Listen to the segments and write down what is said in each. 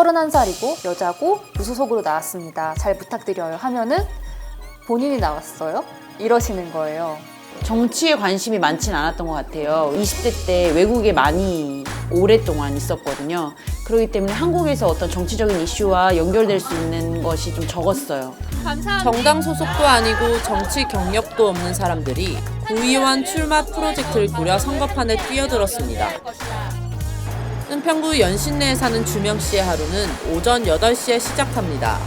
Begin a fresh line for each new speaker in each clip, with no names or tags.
31살이고 여자고 무소속으로 나왔습니다. 잘 부탁드려요 하면은 본인이 나왔어요? 이러시는 거예요.
정치에 관심이 많진 않았던 것 같아요. 20대 때 외국에 많이 오랫동안 있었거든요. 그렇기 때문에 한국에서 어떤 정치적인 이슈와 연결될 수 있는 것이 좀 적었어요.
정당 소속도 아니고 정치 경력도 없는 사람들이 구의원 출마 프로젝트를 꾸려 선거판에 뛰어들었습니다. 은평구 연신내에 사는 주명 씨의 하루는 오전 8시에 시작합니다.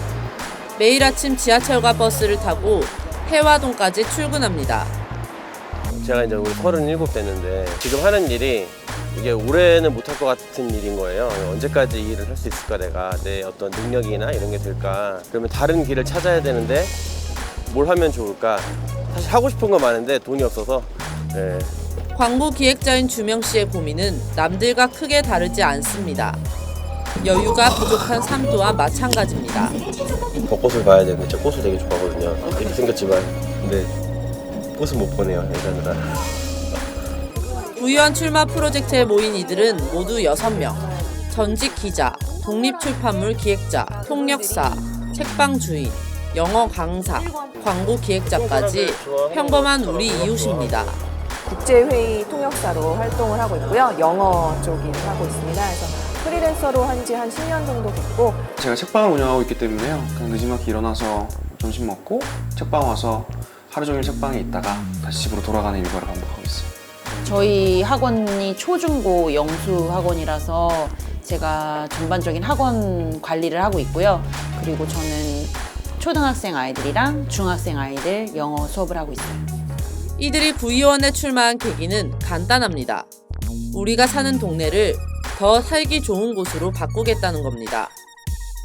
매일 아침 지하철과 버스를 타고 해화동까지 출근합니다.
제가 이제 우리 37 됐는데 지금 하는 일이 이게 올해는 못할 것 같은 일인 거예요. 언제까지 이 일을 할 수 있을까 내가 내 어떤 능력이나 이런 게 될까. 그러면 다른 길을 찾아야 되는데 뭘 하면 좋을까. 사실 하고 싶은 건 많은데 돈이 없어서. 네.
광고 기획자인 주명 씨의 고민은 남들과 크게 다르지 않습니다. 여유가 부족한 삶 또한 마찬가지입니다.
벚꽃을 봐야 되는데 저 꽃을 되게 좋아하거든요. 이렇게 생겼지만 근데 꽃은 못 보네요. 여자느라.
구의원 출마 프로젝트에 모인 이들은 모두 6명. 전직 기자, 독립출판물 기획자, 통역사, 책방 주인, 영어 강사, 광고 기획자까지 평범한 우리 이웃입니다.
국제회의 통역사로 활동을 하고 있고요. 영어 쪽 일을 하고 있습니다. 그래서 프리랜서로 한 지 한 10년 정도 됐고
제가 책방을 운영하고 있기 때문에요. 그냥 늦지막히 일어나서 점심 먹고 책방 와서 하루 종일 책방에 있다가 다시 집으로 돌아가는 일과를 반복하고 있어요.
저희 학원이 초중고 영수 학원이라서 제가 전반적인 학원 관리를 하고 있고요. 그리고 저는 초등학생 아이들이랑 중학생 아이들 영어 수업을 하고 있어요.
이들이 구의원에 출마한 계기는 간단합니다. 우리가 사는 동네를 더 살기 좋은 곳으로 바꾸겠다는 겁니다.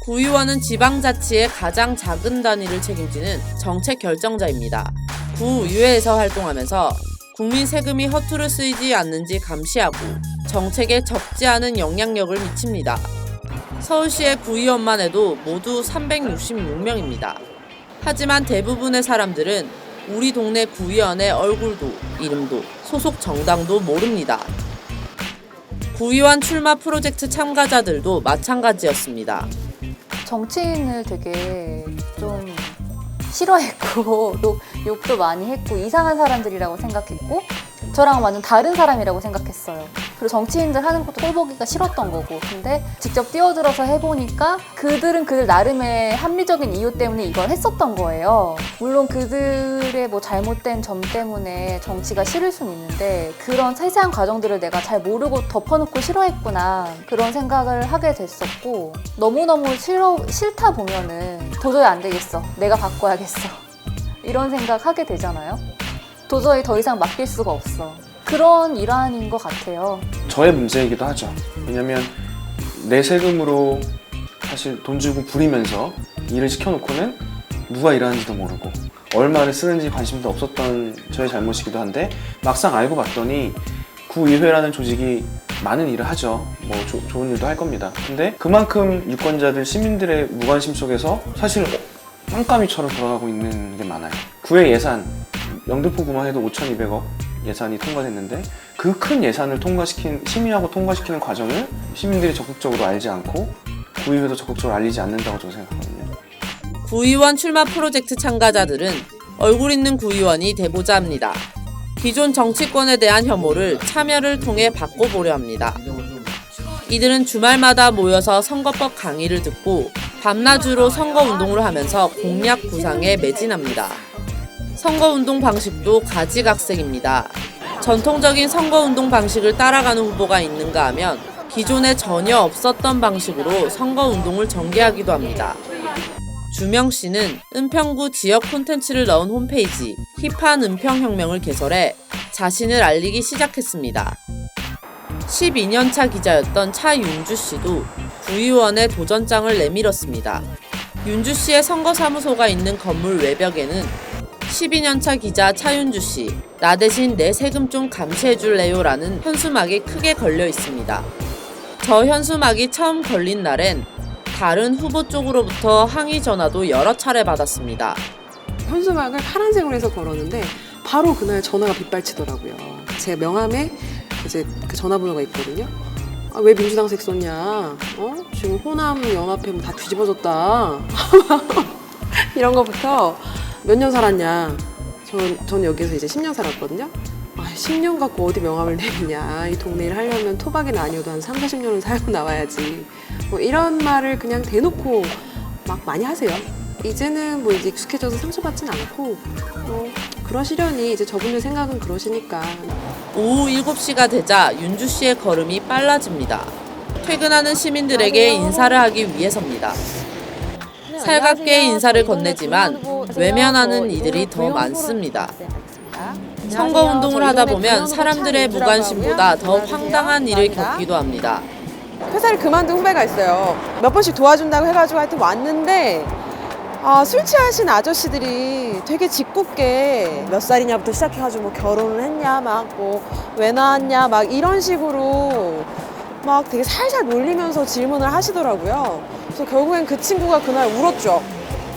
구의원은 지방자치의 가장 작은 단위를 책임지는 정책 결정자입니다. 구의회에서 활동하면서 국민 세금이 허투루 쓰이지 않는지 감시하고 정책에 적지 않은 영향력을 미칩니다. 서울시의 구의원만 해도 모두 366명입니다. 하지만 대부분의 사람들은 우리 동네 구의원의 얼굴도 이름도 소속 정당도 모릅니다. 구의원 출마 프로젝트 참가자들도 마찬가지였습니다.
정치인을 되게 좀 싫어했고 욕도 많이 했고 이상한 사람들이라고 생각했고 저랑 완전 다른 사람이라고 생각했어요. 그리고 정치인들 하는 것도 꼴보기가 싫었던 거고 근데 직접 뛰어들어서 해보니까 그들은 그들 나름의 합리적인 이유 때문에 이걸 했었던 거예요. 물론 그들의 뭐 잘못된 점 때문에 정치가 싫을 수는 있는데 그런 세세한 과정들을 내가 잘 모르고 덮어놓고 싫어했구나 그런 생각을 하게 됐었고 너무너무 싫다 보면은 도저히 안 되겠어. 내가 바꿔야겠어. 이런 생각 하게 되잖아요. 도저히 더 이상 맡길 수가 없어. 그런 일환인 것 같아요.
저의 문제이기도 하죠. 왜냐면 내 세금으로 사실 돈 주고 부리면서 일을 시켜놓고는 누가 일하는지도 모르고 얼마를 쓰는지 관심도 없었던 저의 잘못이기도 한데 막상 알고 봤더니 구의회라는 조직이 많은 일을 하죠. 뭐 좋은 일도 할 겁니다. 근데 그만큼 유권자들, 시민들의 무관심 속에서 사실 깜깜이처럼 돌아가고 있는 게 많아요. 구의 예산, 영등포구만 해도 5,200억 예산이 통과됐는데 그 큰 예산을 심의하고 통과시키는 과정을 시민들이 적극적으로 알지 않고 구의회도 적극적으로 알리지 않는다고 저는 생각하거든요.
구의원 출마 프로젝트 참가자들은 얼굴 있는 구의원이 되고자 합니다. 기존 정치권에 대한 혐오를 참여를 통해 바꿔보려 합니다. 이들은 주말마다 모여서 선거법 강의를 듣고 밤낮으로 선거운동을 하면서 공약 구상에 매진합니다. 선거운동 방식도 가지각색입니다. 전통적인 선거운동 방식을 따라가는 후보가 있는가 하면 기존에 전혀 없었던 방식으로 선거운동을 전개하기도 합니다. 주명 씨는 은평구 지역 콘텐츠를 넣은 홈페이지 힙한 은평혁명을 개설해 자신을 알리기 시작했습니다. 12년차 기자였던 차윤주 씨도 구의원에 도전장을 내밀었습니다. 윤주 씨의 선거사무소가 있는 건물 외벽에는 12년차 기자 차윤주 씨, 나 대신 내 세금 좀 감시해줄래요? 라는 현수막이 크게 걸려 있습니다. 저 현수막이 처음 걸린 날엔 다른 후보 쪽으로부터 항의 전화도 여러 차례 받았습니다.
현수막을 파란색으로 해서 걸었는데 바로 그날 전화가 빗발치더라고요. 제 명함에 이제 그 전화번호가 있거든요. 아, 왜 민주당 색 썼냐? 지금 호남 연합회 다 뒤집어졌다. 이런 거부터 몇 년 살았냐? 전 여기서 이제 10년 살았거든요. 10년 갖고 어디 명함을 내리냐. 이 동네를 하려면 토박이는 아니어도 한 3, 40년은 살고 나와야지. 뭐 이런 말을 그냥 대놓고 막 많이 하세요. 이제는 뭐 이제 익숙해져서 상처받진 않고 그러시려니 이제 저분들 생각은 그러시니까.
오후 7시가 되자 윤주 씨의 걸음이 빨라집니다. 퇴근하는 시민들에게 인사를 하기 위해서입니다. 살갑게 인사를 건네지만 외면하는 이들이 더 많습니다. 선거운동을 하다 보면 사람들의 무관심보다 더 황당한 일을 겪기도 합니다.
회사를 그만둔 후배가 있어요. 몇 번씩 도와준다고 해가지고 하여튼 왔는데 술 취하신 아저씨들이 되게 짓궂게 몇 살이냐부터 시작해가지고 뭐 결혼을 했냐 막 뭐 왜 나왔냐 막 이런 식으로 막 되게 살살 놀리면서 질문을 하시더라고요. 그래서 결국엔 그 친구가 그날 울었죠.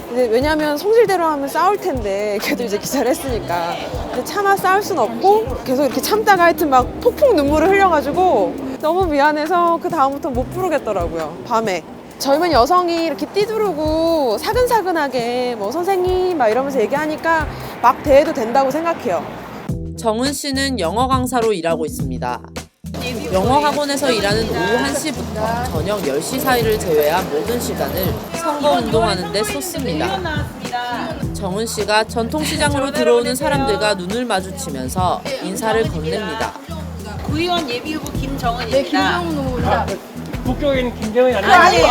근데 왜냐면 성질대로 하면 싸울 텐데 걔도 이제 기자를 했으니까. 근데 차마 싸울 순 없고 계속 이렇게 참다가 하여튼 막 폭풍 눈물을 흘려가지고 너무 미안해서 그 다음부터 못 부르겠더라고요. 밤에. 젊은 여성이 이렇게 띠두르고 사근사근하게 뭐 선생님 막 이러면서 얘기하니까 막 대해도 된다고 생각해요.
정은 씨는 영어 강사로 일하고 있습니다. 영어 학원에서 일하는 오후 1시부터 저녁 10시 사이를 제외한 모든 시간을 선거 운동하는 데 쏟습니다. 정은 씨가 전통시장으로 들어오는 사람들과 눈을 마주치면서 인사를 건넵니다.
구의원 예비후보 김정은입니다.
국격인 김정은이 아니에요?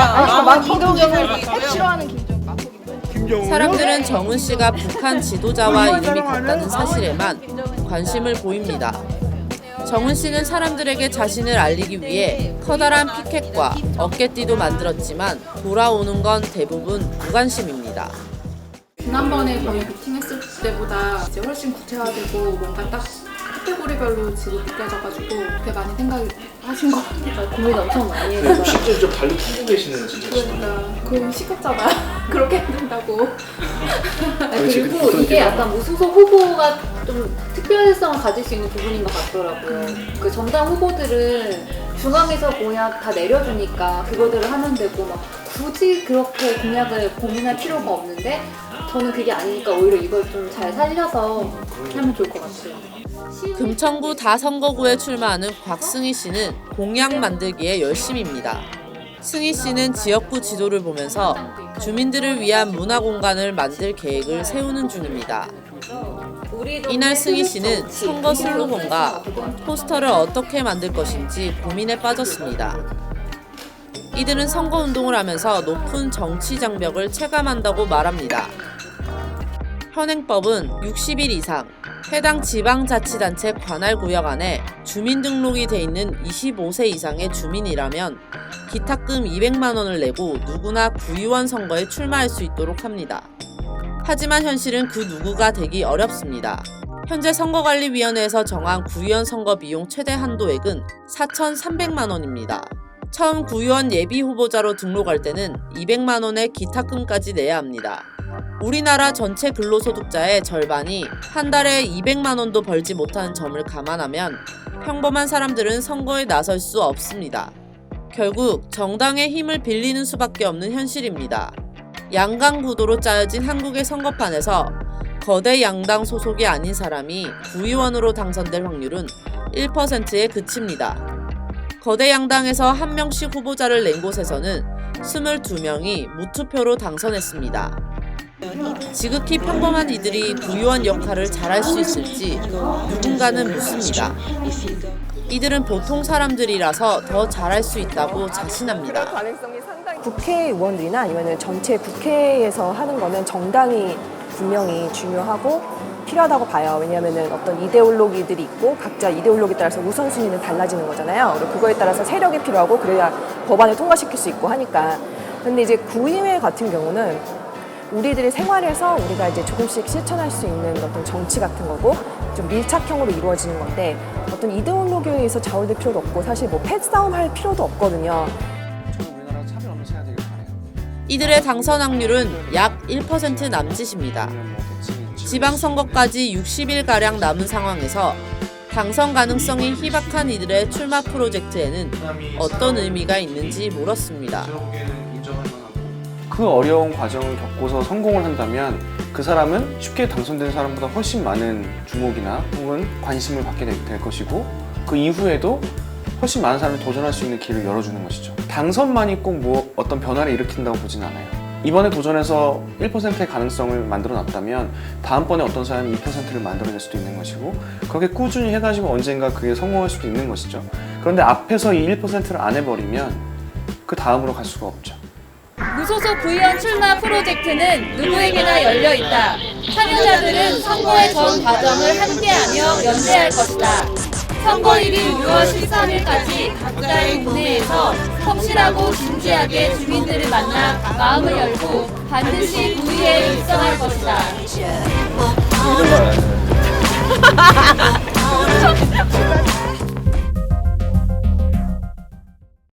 사람들은 정은 씨가 북한 지도자와 이름이 같다는 사실에만 관심을 보입니다. 정은 씨는 사람들에게 자신을 알리기 위해 커다란 피켓과 어깨띠도 만들었지만 돌아오는 건 대부분 무관심입니다.
지난번에 저희 미팅했을 때보다 이제 훨씬 구체화되고 뭔가 딱 카테고리별로 지금 느껴져가지고 그렇게 많이 생각이 하신 것 같아요.
고민 엄청 많이 해요.
실제로 좀 발로 풀고 계시는 진짜.
그러니까 그럼 시켰잖아요. 그렇게 해야 된다고.
그리고 이게 약간 무소속 후보가 좀 특별성을 가질 수 있는 부분인 것 같더라고요. 그 정당 후보들은 중앙에서 공약 다 내려주니까 그거들을 하면 되고 막 굳이 그렇게 공약을 고민할 필요가 없는데 저는 그게 아니니까 오히려 이걸 좀 잘 살려서 하면 좋을 것 같아요.
금천구 다선거구에 출마하는 곽승희 씨는 공약 만들기에 열심입니다. 승희 씨는 지역구 지도를 보면서 주민들을 위한 문화 공간을 만들 계획을 세우는 중입니다. 이날 승희 씨는 선거 슬로건과 포스터를 어떻게 만들 것인지 고민에 빠졌습니다. 이들은 선거운동을 하면서 높은 정치 장벽을 체감한다고 말합니다. 현행법은 60일 이상 해당 지방자치단체 관할구역 안에 주민등록이 돼 있는 25세 이상의 주민이라면 기탁금 200만 원을 내고 누구나 구의원 선거에 출마할 수 있도록 합니다. 하지만 현실은 그 누구가 되기 어렵습니다. 현재 선거관리위원회에서 정한 구의원 선거 비용 최대 한도액은 4,300만 원입니다. 처음 구의원 예비후보자로 등록할 때는 200만 원의 기탁금까지 내야 합니다. 우리나라 전체 근로소득자의 절반이 한 달에 200만 원도 벌지 못하는 점을 감안하면 평범한 사람들은 선거에 나설 수 없습니다. 결국 정당의 힘을 빌리는 수밖에 없는 현실입니다. 양강 구도로 짜여진 한국의 선거판에서 거대 양당 소속이 아닌 사람이 구의원으로 당선될 확률은 1%에 그칩니다. 거대 양당에서 한 명씩 후보자를 낸 곳에서는 22명이 무투표로 당선했습니다. 지극히 평범한 이들이 구의원 역할을 잘할 수 있을지 누군가는 묻습니다. 이들은 보통 사람들이라서 더 잘할 수 있다고 자신합니다.
국회의원들이나 아니면 전체 국회에서 하는 거는 정당이 분명히 중요하고 필요하다고 봐요. 왜냐하면 어떤 이데올로기들이 있고 각자 이데올로기에 따라서 우선순위는 달라지는 거잖아요. 그리고 그거에 따라서 세력이 필요하고 그래야 법안을 통과시킬 수 있고 하니까. 근데 이제 구의회 같은 경우는 우리들의 생활에서 우리가 이제 조금씩 실천할 수 있는 어떤 정치 같은 거고 좀 밀착형으로 이루어지는 건데 어떤 이데올로기에 의해서 좌우될 필요도 없고 사실 뭐 패싸움 할 필요도 없거든요.
저는 우리나라 차별 없는 세가 되길 바라요.
이들의 당선 확률은 약 1% 남짓입니다. 지방선거까지 60일가량 남은 상황에서 당선 가능성이 희박한 이들의 출마 프로젝트에는 어떤 의미가 있는지 물었습니다.
그 어려운 과정을 겪고서 성공을 한다면 그 사람은 쉽게 당선된 사람보다 훨씬 많은 주목이나 혹은 관심을 받게 될 것이고 그 이후에도 훨씬 많은 사람이 도전할 수 있는 길을 열어주는 것이죠. 당선만이 꼭 뭐 어떤 변화를 일으킨다고 보진 않아요. 이번에 도전해서 1%의 가능성을 만들어 놨다면 다음번에 어떤 사람이 2%를 만들어낼 수도 있는 것이고 그렇게 꾸준히 해가지고 언젠가 그게 성공할 수도 있는 것이죠. 그런데 앞에서 이 1%를 안 해버리면 그 다음으로 갈 수가 없죠.
무소속 구의원 출마 프로젝트는 누구에게나 열려 있다. 참여자들은 선거의 전 과정을 함께하며 연대할 것이다. 선거일인 6월 13일까지 각자의 동네에서 성실하고 진지하게 주민들을 만나 마음을 열고 반드시 구의에 입성할 것이다.
이런 거 알아요.